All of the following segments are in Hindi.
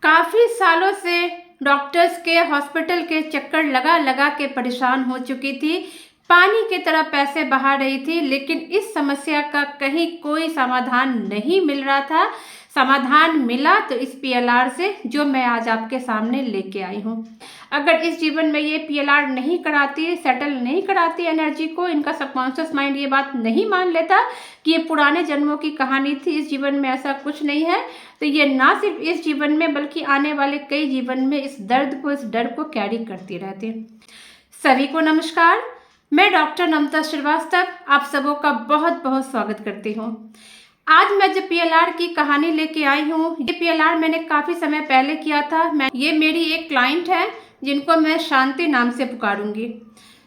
काफ़ी सालों से डॉक्टर्स के हॉस्पिटल के चक्कर लगा लगा के परेशान हो चुकी थी। पानी की तरह पैसे बहा रही थी, लेकिन इस समस्या का कहीं कोई समाधान नहीं मिल रहा था। समाधान मिला तो इस पीएलआर से, जो मैं आज आपके सामने लेके आई हूँ। अगर इस जीवन में ये पीएलआर नहीं कराती, सेटल नहीं कराती एनर्जी को, इनका सबकॉन्शियस माइंड ये बात नहीं मान लेता कि ये पुराने जन्मों की कहानी थी, इस जीवन में ऐसा कुछ नहीं है, तो ये ना सिर्फ इस जीवन में बल्कि आने वाले कई जीवन में इस दर्द को, इस डर को कैरी करती रहती। सभी को नमस्कार, मैं डॉक्टर नम्रता श्रीवास्तव आप सबों का बहुत बहुत स्वागत करती हूँ। आज मैं जो पीएलआर की कहानी लेके आई हूँ, ये पीएलआर मैंने काफ़ी समय पहले किया था। ये मेरी एक क्लाइंट है जिनको मैं शांति नाम से पुकारूंगी।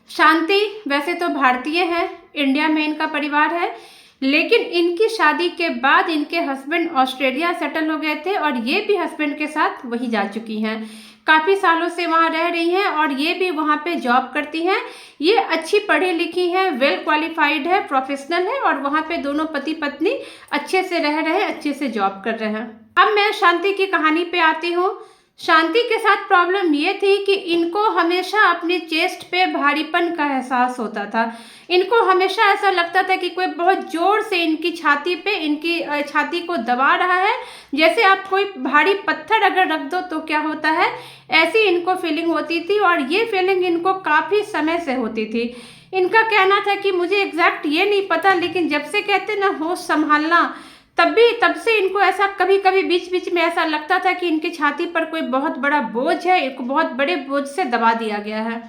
शांति वैसे तो भारतीय है, इंडिया में इनका परिवार है, लेकिन इनकी शादी के बाद इनके हस्बैंड ऑस्ट्रेलिया सेटल हो गए थे और ये भी हस्बैंड के साथ वहीं जा चुकी हैं। काफ़ी सालों से वहाँ रह रही हैं और ये भी वहाँ पे जॉब करती हैं। ये अच्छी पढ़ी लिखी हैं, वेल क्वालिफाइड है, प्रोफेशनल है और वहाँ पे दोनों पति पत्नी अच्छे से रह रहे हैं, अच्छे से जॉब कर रहे हैं। अब मैं शांति की कहानी पे आती हूँ। शांति के साथ प्रॉब्लम ये थी कि इनको हमेशा अपनी चेस्ट पे भारीपन का एहसास होता था। इनको हमेशा ऐसा लगता था कि कोई बहुत जोर से इनकी छाती पे, इनकी छाती को दबा रहा है, जैसे आप कोई भारी पत्थर अगर रख दो तो क्या होता है, ऐसी इनको फीलिंग होती थी। और ये फीलिंग इनको काफ़ी समय से होती थी। इनका कहना था कि मुझे एग्जैक्ट ये नहीं पता, लेकिन जब से कहते ना होश संभालना, तब से इनको ऐसा कभी कभी बीच बीच में ऐसा लगता था कि इनकी छाती पर कोई बहुत बड़ा बोझ है, इनको बहुत बड़े बोझ से दबा दिया गया है।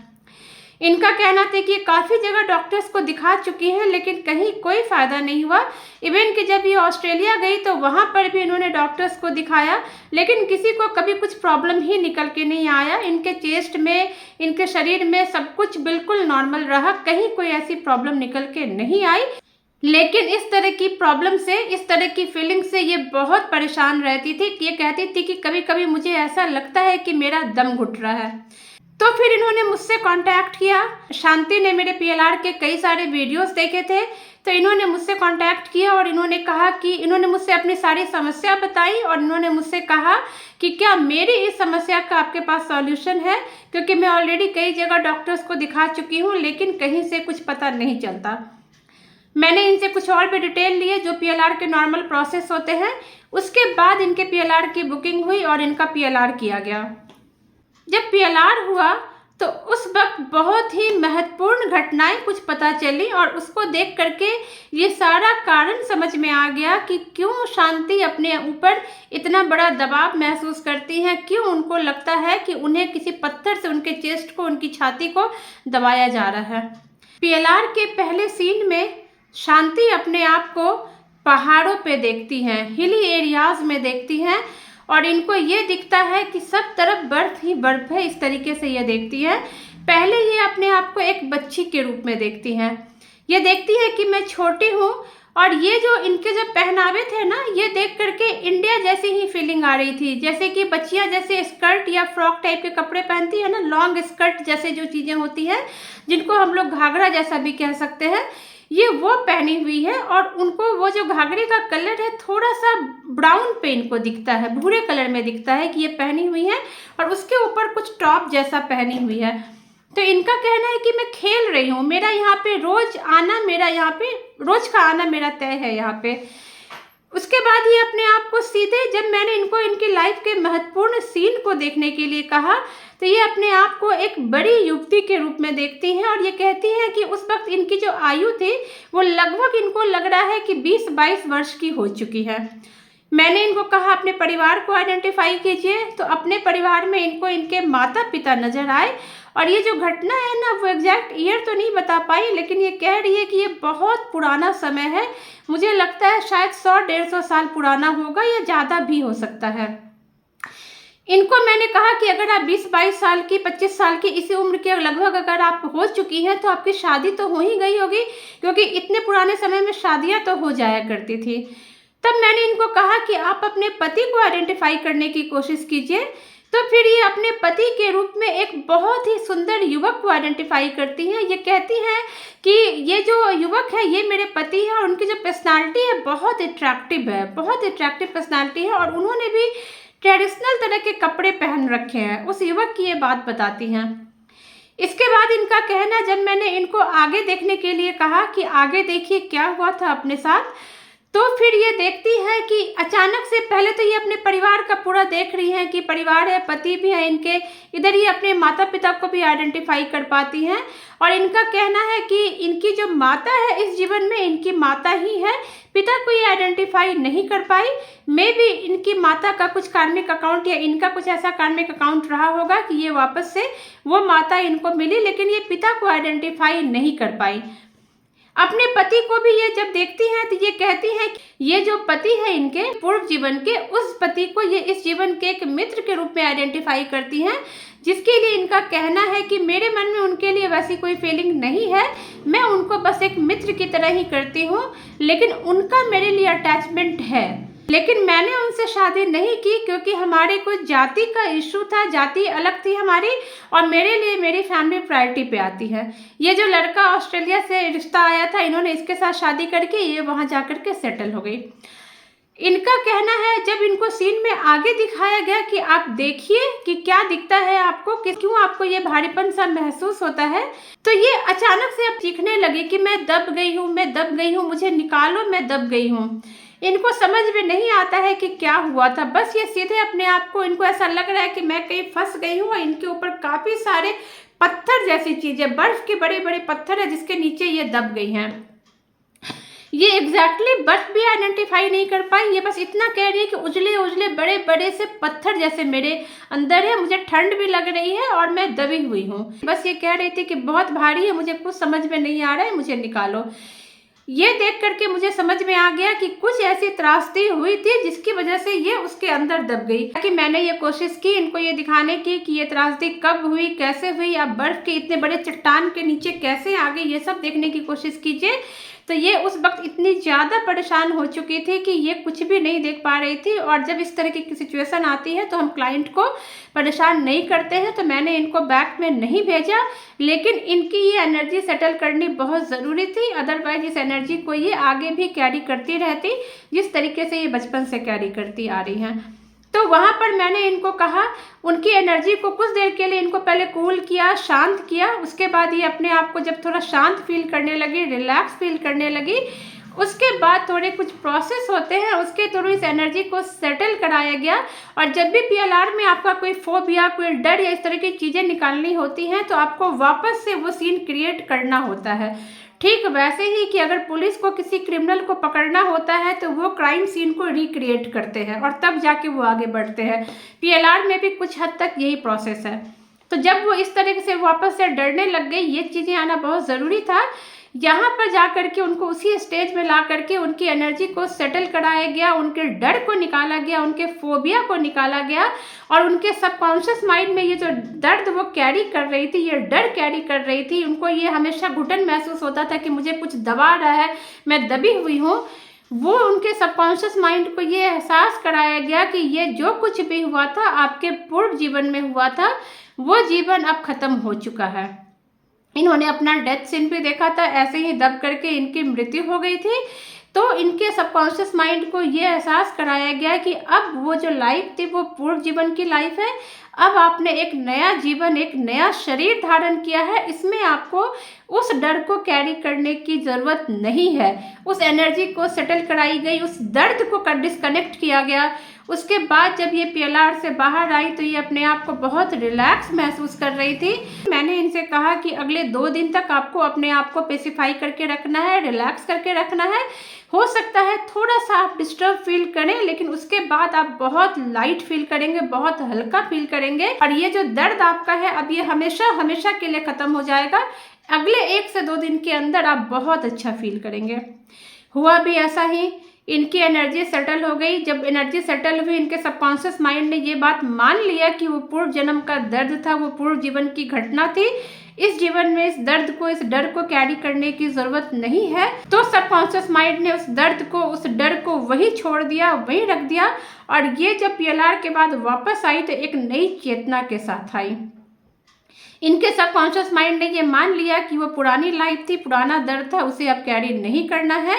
इनका कहना था कि काफ़ी जगह डॉक्टर्स को दिखा चुकी हैं, लेकिन कहीं कोई फ़ायदा नहीं हुआ। इवन कि जब ये ऑस्ट्रेलिया गई तो वहाँ पर भी इन्होंने डॉक्टर्स को दिखाया, लेकिन किसी को कभी कुछ प्रॉब्लम ही निकल के नहीं आया। इनके चेस्ट में, इनके शरीर में सब कुछ बिल्कुल नॉर्मल रहा, कहीं कोई ऐसी प्रॉब्लम निकल के नहीं आई। लेकिन इस तरह की प्रॉब्लम से, इस तरह की फीलिंग से ये बहुत परेशान रहती थी। ये कहती थी कि कभी कभी मुझे ऐसा लगता है कि मेरा दम घुट रहा है। तो फिर इन्होंने मुझसे कांटेक्ट किया। शांति ने मेरे पीएलआर के कई सारे वीडियोस देखे थे, तो इन्होंने मुझसे कांटेक्ट किया और इन्होंने कहा कि इन्होंने मुझसे अपनी सारी समस्या बताई और इन्होंने मुझसे कहा कि क्या मेरी इस समस्या का आपके पास सॉल्यूशन है, क्योंकि मैं ऑलरेडी कई जगह डॉक्टर्स को दिखा चुकी हूँ, लेकिन कहीं से कुछ पता नहीं चलता। मैंने इनसे कुछ और भी डिटेल लिए, जो पीएलआर के नॉर्मल प्रोसेस होते हैं। उसके बाद इनके पीएलआर की बुकिंग हुई और इनका पीएलआर किया गया। जब पीएलआर हुआ तो उस वक्त बहुत ही महत्वपूर्ण घटनाएं कुछ पता चली और उसको देख करके ये सारा कारण समझ में आ गया कि क्यों शांति अपने ऊपर इतना बड़ा दबाव महसूस करती हैं, क्यों उनको लगता है कि उन्हें किसी पत्थर से उनके चेस्ट को, उनकी छाती को दबाया जा रहा है। पीएलआर के पहले सीन में शांति अपने आप को पहाड़ों पे देखती हैं, हिली एरियाज में देखती हैं और इनको ये दिखता है कि सब तरफ बर्फ ही बर्फ है। इस तरीके से ये देखती हैं। पहले ये अपने आप को एक बच्ची के रूप में देखती हैं। ये देखती है कि मैं छोटी हूँ और ये जो इनके जो पहनावे थे ना, ये देख करके इंडिया जैसी ही फीलिंग आ रही थी। जैसे कि बच्चियाँ जैसे स्कर्ट या फ्रॉक टाइप के कपड़े पहनती है ना, लॉन्ग स्कर्ट जैसे जो चीज़ें होती हैं, जिनको हम लोग घाघरा जैसा भी कह सकते हैं, ये वो पहनी हुई है। और उनको वो जो घाघरे का कलर है थोड़ा सा ब्राउन पे इनको दिखता है, भूरे कलर में दिखता है कि ये पहनी हुई है, और उसके ऊपर कुछ टॉप जैसा पहनी हुई है। तो इनका कहना है कि मैं खेल रही हूँ, मेरा यहाँ पे रोज आना, मेरा यहाँ पे रोज का आना मेरा तय है यहाँ पे। उसके बाद ये अपने आप को सीधे, जब मैंने इनको इनकी लाइफ के महत्वपूर्ण सीन को देखने के लिए कहा, तो ये अपने आप को एक बड़ी युवती के रूप में देखती हैं और ये कहती हैं कि उस वक्त इनकी जो आयु थी वो लगभग, इनको लग रहा है कि 20-22 वर्ष की हो चुकी है। मैंने इनको कहा अपने परिवार को आइडेंटिफाई कीजिए, तो अपने परिवार में इनको इनके माता पिता नजर आए। और ये जो घटना है ना, वो एग्जैक्ट ईयर तो नहीं बता पाई, लेकिन ये कह रही है कि ये बहुत पुराना समय है। मुझे लगता है शायद 100-150 साल पुराना होगा या ज़्यादा भी हो सकता है। इनको मैंने कहा कि अगर आप 20-22 साल की, 25 साल की, इसी उम्र के लगभग अगर आप हो चुकी हैं तो आपकी शादी तो हो ही गई होगी, क्योंकि इतने पुराने समय में शादियां तो हो जाया करती थी। तब मैंने इनको कहा कि आप अपने पति को आइडेंटिफाई करने की कोशिश कीजिए। तो फिर ये अपने पति के रूप में एक बहुत ही सुंदर युवक को आइडेंटिफाई करती हैं। ये कहती हैं कि ये जो युवक है ये मेरे पति है और उनकी जो पर्सनालिटी है बहुत अट्रैक्टिव है, बहुत अट्रैक्टिव पर्सनालिटी है। और उन्होंने भी ट्रेडिशनल तरह के कपड़े पहन रखे हैं। उस युवक की ये बात बताती हैं। इसके बाद इनका कहना, जब मैंने इनको आगे देखने के लिए कहा कि आगे देखिए क्या हुआ था अपने साथ, तो फिर ये देखती है कि अचानक से पहले तो ये अपने परिवार का पूरा देख रही हैं कि परिवार है, पति भी है इनके, इधर ये अपने माता पिता को भी आइडेंटिफाई कर पाती हैं। और इनका कहना है कि इनकी जो माता है इस जीवन में इनकी माता ही है, पिता को ये आइडेंटिफाई नहीं कर पाई। मे भी इनकी माता का कुछ कार्मिक अकाउंट या इनका कुछ ऐसा कार्मिक अकाउंट रहा होगा कि ये वापस से वो माता इनको मिली, लेकिन ये पिता को आइडेंटिफाई नहीं कर पाई। अपने पति को भी ये जब देखती हैं तो ये कहती हैं कि ये जो पति है इनके पूर्व जीवन के, उस पति को ये इस जीवन के एक मित्र के रूप में आइडेंटिफाई करती हैं, जिसके लिए इनका कहना है कि मेरे मन में उनके लिए वैसी कोई फीलिंग नहीं है, मैं उनको बस एक मित्र की तरह ही करती हूँ, लेकिन उनका मेरे लिए अटैचमेंट है। लेकिन मैंने उनसे शादी नहीं की क्योंकि हमारे कुछ जाति का इशू था, जाति अलग थी हमारी, और मेरे लिए मेरी फैमिली प्रायोरिटी पे आती है। ये जो लड़का ऑस्ट्रेलिया से रिश्ता आया था, इन्होंने इसके साथ शादी करके ये वहाँ जा कर के सेटल हो गई। इनका कहना है जब इनको सीन में आगे दिखाया गया कि आप देखिए कि क्या दिखता है आपको, कि क्यों आपको ये भारीपन सा महसूस होता है, तो ये अचानक से अब चीखने लगी कि मैं दब गई हूँ, मैं दब गई हूँ, मुझे निकालो, मैं दब गई हूँ। इनको समझ में नहीं आता है कि क्या हुआ था, बस ये सीधे अपने आप को, इनको ऐसा लग रहा है कि मैं कहीं फंस गई हूँ। इनके ऊपर काफ़ी सारे पत्थर जैसी चीज़ें, बर्फ के बड़े बड़े पत्थर है जिसके नीचे ये दब गई हैं। ये एग्जैक्टली बर्फ भी आइडेंटिफाई नहीं कर पाई, ये बस इतना कह रही है कि उजले उजले बड़े बड़े से पत्थर जैसे मेरे अंदर है, मुझे ठंड भी लग रही है और मैं दबी हुई हूँ। बस ये कह रही थी कि बहुत भारी है, मुझे कुछ समझ में नहीं आ रहा है, मुझे निकालो। ये देख करके मुझे समझ में आ गया कि कुछ ऐसी त्रासदी हुई थी जिसकी वजह से ये उसके अंदर दब गई। कि मैंने ये कोशिश की इनको ये दिखाने की कि ये त्रासदी कब हुई, कैसे हुई, आप बर्फ के इतने बड़े चट्टान के नीचे कैसे आ गई, ये सब देखने की कोशिश कीजिए। तो ये उस वक्त इतनी ज़्यादा परेशान हो चुकी थी कि ये कुछ भी नहीं देख पा रही थी। और जब इस तरह की सिचुएशन आती है तो हम क्लाइंट को परेशान नहीं करते हैं, तो मैंने इनको बैक में नहीं भेजा, लेकिन इनकी ये एनर्जी सेटल करनी बहुत ज़रूरी थी। अदरवाइज इस एनर्जी को ये आगे भी कैरी करती रहती, जिस तरीके से ये बचपन से कैरी करती आ रही हैं। तो वहाँ पर मैंने इनको कहा, उनकी एनर्जी को कुछ देर के लिए इनको पहले कूल किया, शांत किया। उसके बाद ये अपने आप को जब थोड़ा शांत फील करने लगी, रिलैक्स फील करने लगी, उसके बाद थोड़े कुछ प्रोसेस होते हैं, उसके थ्रू इस एनर्जी को सेटल कराया गया। और जब भी PLR में आपका कोई फोबिया, कोई डर या इस तरह की चीज़ें निकालनी होती हैं, तो आपको वापस से वो सीन क्रिएट करना होता है। ठीक वैसे ही कि अगर पुलिस को किसी क्रिमिनल को पकड़ना होता है तो वो क्राइम सीन को रिक्रिएट करते हैं और तब जाके वो आगे बढ़ते हैं। PLR में भी कुछ हद तक यही प्रोसेस है। तो जब वो इस तरह से वापस से डरने लग गई, ये चीज़ें आना बहुत ज़रूरी था। यहाँ पर जा करके उनको उसी स्टेज में ला करके उनकी एनर्जी को सेटल कराया गया, उनके डर को निकाला गया, उनके फोबिया को निकाला गया, और उनके सबकॉन्शियस माइंड में ये जो दर्द वो कैरी कर रही थी, ये डर कैरी कर रही थी, उनको ये हमेशा घुटन महसूस होता था कि मुझे कुछ दबा रहा है, मैं दबी हुई हूँ, वो उनके सबकॉन्शियस माइंड को ये एहसास कराया गया कि ये जो कुछ भी हुआ था आपके पूर्व जीवन में हुआ था, वो जीवन अब खत्म हो चुका है। इन्होंने अपना डेथ सीन भी देखा था, ऐसे ही दब करके इनकी मृत्यु हो गई थी। तो इनके सबकॉन्शियस माइंड को ये एहसास कराया गया कि अब वो जो लाइफ थी वो पूर्व जीवन की लाइफ है, अब आपने एक नया जीवन, एक नया शरीर धारण किया है, इसमें आपको उस डर को कैरी करने की ज़रूरत नहीं है। उस एनर्जी को सेटल कराई गई, उस दर्द को डिस्कनेक्ट किया गया। उसके बाद जब ये PLR से बाहर आई तो ये अपने आप को बहुत रिलैक्स महसूस कर रही थी। मैंने इनसे कहा कि अगले 2 दिन तक आपको अपने आप को पेसिफाई करके रखना है, रिलैक्स करके रखना है। हो सकता है थोड़ा सा आप डिस्टर्ब फील करें, लेकिन उसके बाद आप बहुत लाइट फील करेंगे, बहुत हल्का फील करेंगे, और ये जो दर्द आपका है अब ये हमेशा हमेशा के लिए ख़त्म हो जाएगा। अगले 1 से 2 दिन के अंदर आप बहुत अच्छा फील करेंगे। हुआ भी ऐसा ही, इनकी एनर्जी सेटल हो गई। जब एनर्जी सेटल हुई, इनके सबकॉन्शियस माइंड ने ये बात मान लिया कि वो पूर्व जन्म का दर्द था, वो पूर्व जीवन की घटना थी, इस जीवन में इस दर्द को, इस डर को कैरी करने की ज़रूरत नहीं है। तो सबकॉन्शियस माइंड ने उस दर्द को, उस डर को वहीं छोड़ दिया, वहीं रख दिया, और ये जब PLR के बाद वापस आई तो एक नई चेतना के साथ आई। इनके सबकॉन्शियस माइंड ने ये मान लिया कि वो पुरानी लाइफ थी, पुराना दर्द था, उसे अब कैरी नहीं करना है।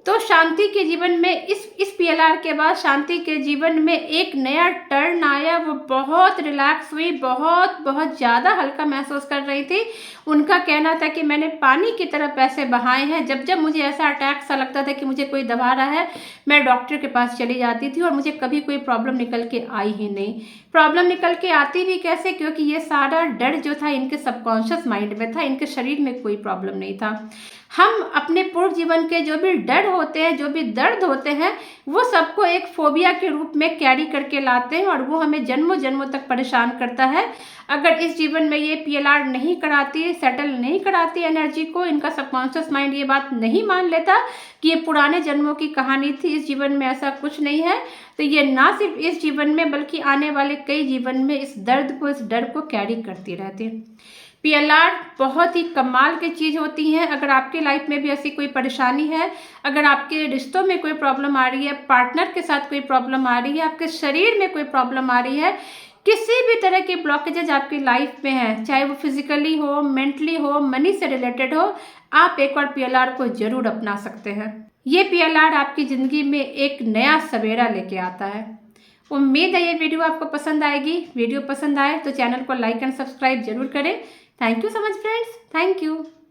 तो शांति के जीवन में इस पीएलआर के बाद शांति के जीवन में एक नया टर्न आया। वो बहुत रिलैक्स हुई, बहुत बहुत ज़्यादा हल्का महसूस कर रही थी। उनका कहना था कि मैंने पानी की तरह पैसे बहाए हैं। जब जब मुझे ऐसा अटैक सा लगता था कि मुझे कोई दबा रहा है, मैं डॉक्टर के पास चली जाती थी और मुझे कभी कोई प्रॉब्लम निकल के आई ही नहीं। प्रॉब्लम निकल के आती भी कैसे, क्योंकि ये सारा डर जो था इनके सबकॉन्शियस माइंड में था, इनके शरीर में कोई प्रॉब्लम नहीं था। हम अपने पूर्व जीवन के जो भी डर होते हैं, जो भी दर्द होते हैं, वो सबको एक फोबिया के रूप में कैरी करके लाते हैं और वो हमें जन्मों जन्मों तक परेशान करता है। अगर इस जीवन में ये पीएलआर नहीं कराती, सेटल नहीं कराती एनर्जी को, इनका सबकॉन्शियस माइंड ये बात नहीं मान लेता कि ये पुराने जन्मों की कहानी थी, इस जीवन में ऐसा कुछ नहीं है, तो ये ना सिर्फ इस जीवन में बल्कि आने वाले कई जीवन में इस दर्द को, इस डर को कैरी करती रहती है। पीएलआर बहुत ही कमाल की चीज़ होती हैं। अगर आपकी लाइफ में भी ऐसी कोई परेशानी है, अगर आपके रिश्तों में कोई प्रॉब्लम आ रही है, पार्टनर के साथ कोई प्रॉब्लम आ रही है, आपके शरीर में कोई प्रॉब्लम आ रही है, किसी भी तरह के ब्लॉकेजेज आपकी लाइफ में हैं, चाहे वो फिजिकली हो, मेंटली हो, मनी से रिलेटेड हो, आप एक बार पीएलआर को जरूर अपना सकते हैं। ये पीएलआर आपकी ज़िंदगी में एक नया सवेरा लेके आता है। उम्मीद है ये वीडियो आपको पसंद आएगी। वीडियो पसंद आए तो चैनल को लाइक एंड सब्सक्राइब जरूर करें। Thank you so much friends. Thank you.